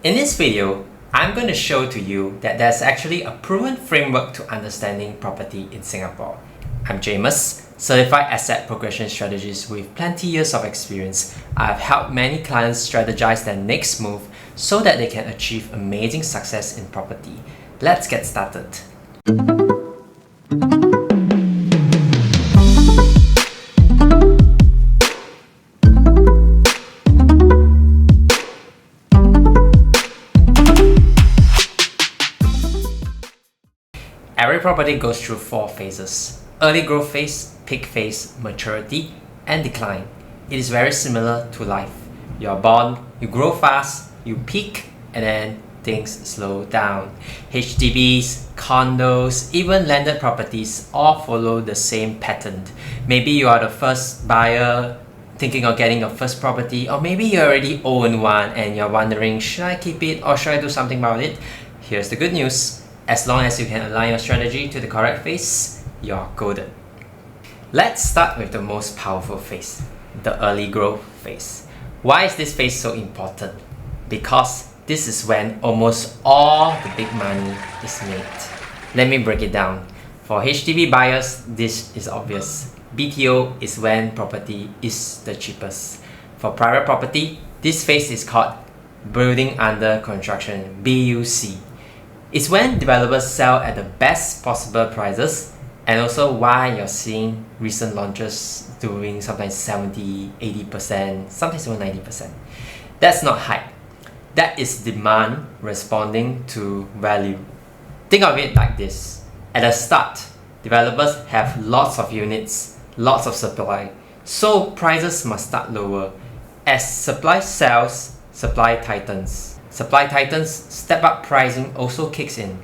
In this video, I'm going to show to you that there's actually a proven framework to understanding property in Singapore. I'm James, certified asset progression strategist with plenty years of experience. I've helped many clients strategize their next move so that they can achieve amazing success in property. Let's get started. Every property goes through 4 phases: early growth phase, peak phase, maturity, and decline. It is very similar to life. You're born, you grow fast, you peak, and then things slow down. HDBs, condos, even landed properties all follow the same pattern. Maybe you are the first buyer thinking of getting your first property, or maybe you already own one and you're wondering, should I keep it or should I do something about it? Here's the good news. As long as you can align your strategy to the correct phase, you're golden. Let's start with the most powerful phase, the early growth phase. Why is this phase so important? Because this is when almost all the big money is made. Let me break it down. For HDB buyers, this is obvious. BTO is when property is the cheapest. For private property, this phase is called building under construction, BUC. It's when developers sell at the best possible prices, and also why you're seeing recent launches doing sometimes 70, 80%, sometimes even 90%. That's not hype. That is demand responding to value. Think of it like this. At the start, developers have lots of units, lots of supply, so prices must start lower. As supply sells, supply tightens. Supply tightens, step-up pricing also kicks in.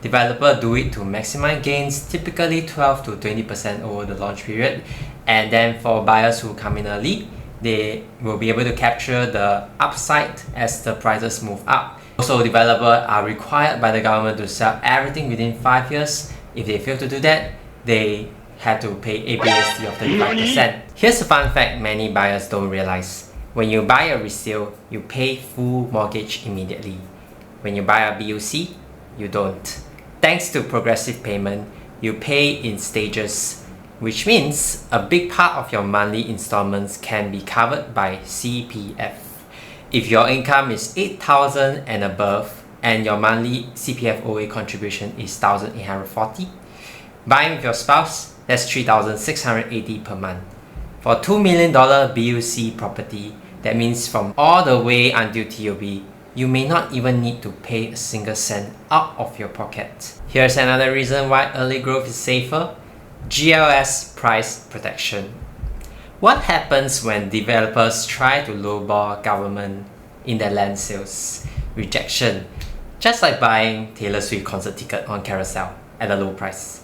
Developers do it to maximize gains, typically 12 to 20% over the launch period. And then for buyers who come in early, they will be able to capture the upside as the prices move up. Also, developers are required by the government to sell everything within 5 years. If they fail to do that, they have to pay ABSD of 35%. Here's a fun fact many buyers don't realize. When you buy a resale, you pay full mortgage immediately. When you buy a BUC, you don't. Thanks to progressive payment, you pay in stages, which means a big part of your monthly installments can be covered by CPF. If your income is 8,000 and above, and your monthly CPF OA contribution is 1,840, buying with your spouse, that's 3,680 per month. For $2 million BUC property, that means from all the way until TOB, you may not even need to pay a single cent out of your pocket. Here's another reason why early growth is safer: GLS price protection. What happens when developers try to lowball government in their land sales? Rejection. Just like buying Taylor Swift concert ticket on Carousel at a low price.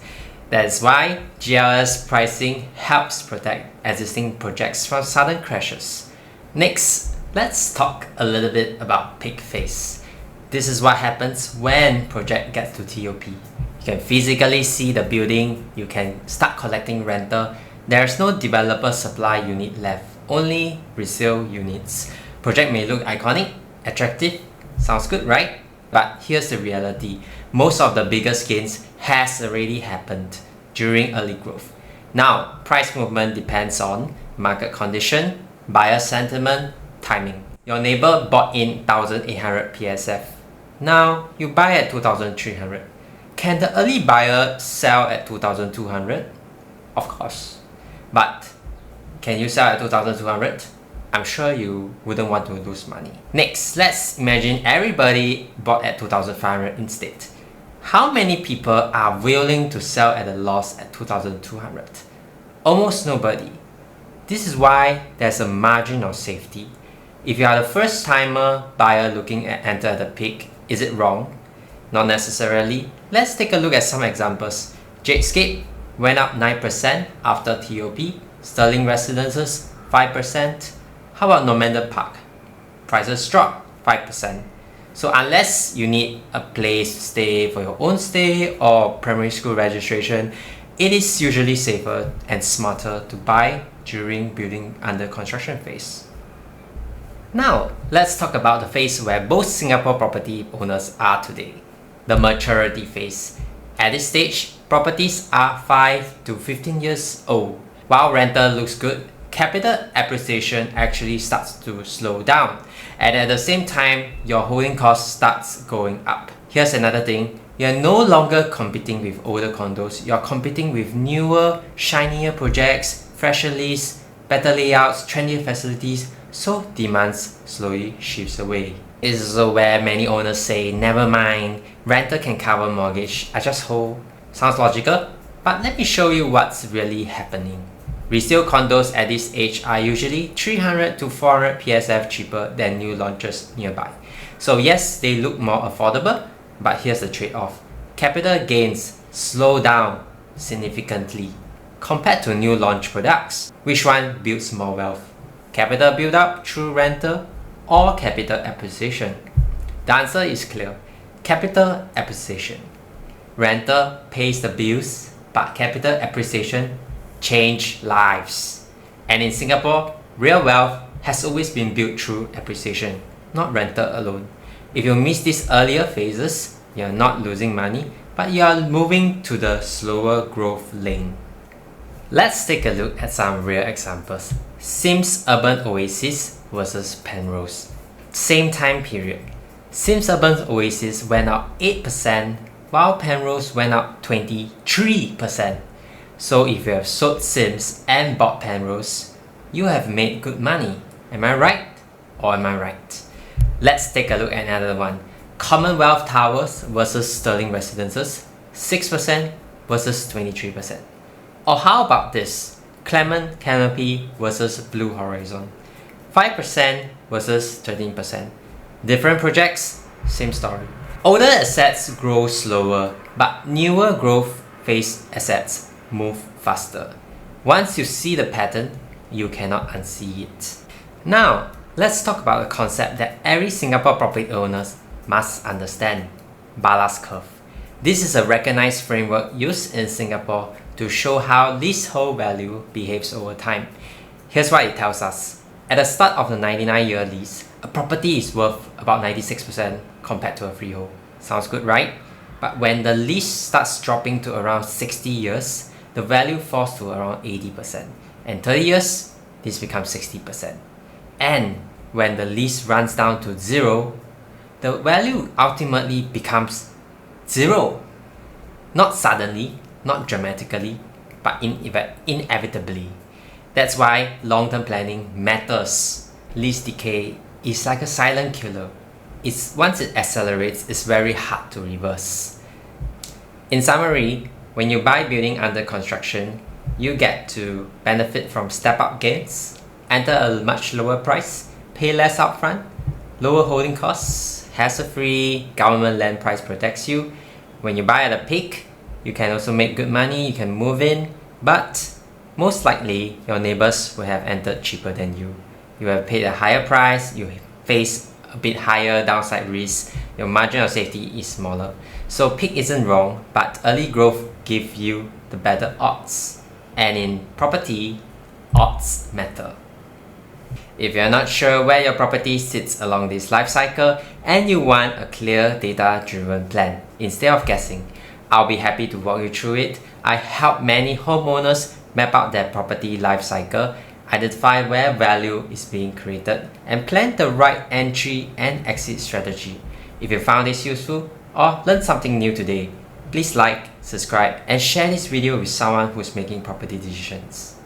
That's why GLS pricing helps protect existing projects from sudden crashes. Next, let's talk a little bit about peak phase. This is what happens when project gets to TOP. You can physically see the building, you can start collecting rental. There's no developer supply unit left, only resale units. Project may look iconic, attractive, sounds good, right? But here's the reality. Most of the biggest gains has already happened during early growth. Now, price movement depends on market condition, buyer sentiment, timing. Your neighbor bought in 1,800 PSF. Now, you buy at 2,300. Can the early buyer sell at 2,200? Of course. But can you sell at 2,200? I'm sure you wouldn't want to lose money. Next, let's imagine everybody bought at 2,500 instead. How many people are willing to sell at a loss at 2,200? Almost nobody. This is why there's a margin of safety. If you are the first timer buyer looking at enter at the peak, is it wrong? Not necessarily. Let's take a look at some examples. Jadescape went up 9% after TOP. Sterling Residences 5%. How about Normandy Park? Prices dropped 5%. So unless you need a place to stay for your own stay or primary school registration, it is usually safer and smarter to buy during building under construction phase. Now, let's talk about the phase where both Singapore property owners are today, the maturity phase. At this stage, properties are 5 to 15 years old. While rental looks good, capital appreciation actually starts to slow down, and at the same time, your holding cost starts going up. Here's another thing, you're no longer competing with older condos, you're competing with newer, shinier projects, fresher lease, better layouts, trendier facilities, so demands slowly shifts away. This is also where many owners say, never mind, rental can cover mortgage, I just hold. Sounds logical, but let me show you what's really happening. Resale condos at this age are usually 300 to 400 PSF cheaper than new launches nearby. So yes, they look more affordable, but here's the trade-off. Capital gains slow down significantly compared to new launch products. Which one builds more wealth? Capital build up through rental or capital appreciation? The answer is clear. Capital appreciation. Rental pays the bills, but capital appreciation change lives. And in Singapore, real wealth has always been built through appreciation, not rental alone. If you miss these earlier phases, you're not losing money, but you are moving to the slower growth lane. Let's take a look at some real examples. Sims Urban Oasis versus Penrose. Same time period. Sims Urban Oasis went up 8%, while Penrose went up 23%. So if you have sold Sims and bought Penrose, you have made good money. Am I right? Or am I right? Let's take a look at another one. Commonwealth Towers versus Sterling Residences, 6% versus 23%. Or how about this? Clement Canopy versus Blue Horizon, 5% versus 13%. Different projects, same story. Older assets grow slower, but newer growth phase assets move faster. Once you see the pattern, you cannot unsee it. Now, let's talk about a concept that every Singapore property owners must understand, ballast curve. This is a recognized framework used in Singapore to show how leasehold value behaves over time. Here's what it tells us. At the start of the 99-year lease, a property is worth about 96% compared to a freehold. Sounds good, right? But when the lease starts dropping to around 60 years, the value falls to around 80%. And 30 years, this becomes 60%. And when the lease runs down to zero, the value ultimately becomes zero. Not suddenly, not dramatically, but inevitably. That's why long-term planning matters. Lease decay is like a silent killer. Once it accelerates, it's very hard to reverse. In summary, when you buy building under construction, you get to benefit from step-up gains, enter a much lower price, pay less upfront, lower holding costs, hassle-free, government land price protects you. When you buy at a peak, you can also make good money, you can move in, but most likely your neighbors will have entered cheaper than you. You have paid a higher price, you face a bit higher downside risk, your margin of safety is smaller. So peak isn't wrong, but early growth gives you the better odds. And in property, odds matter. If you're not sure where your property sits along this life cycle and you want a clear data-driven plan instead of guessing, I'll be happy to walk you through it. I help many homeowners map out their property life cycle, identify where value is being created, and plan the right entry and exit strategy. If you found this useful or learned something new today, please like, subscribe, and share this video with someone who's making property decisions.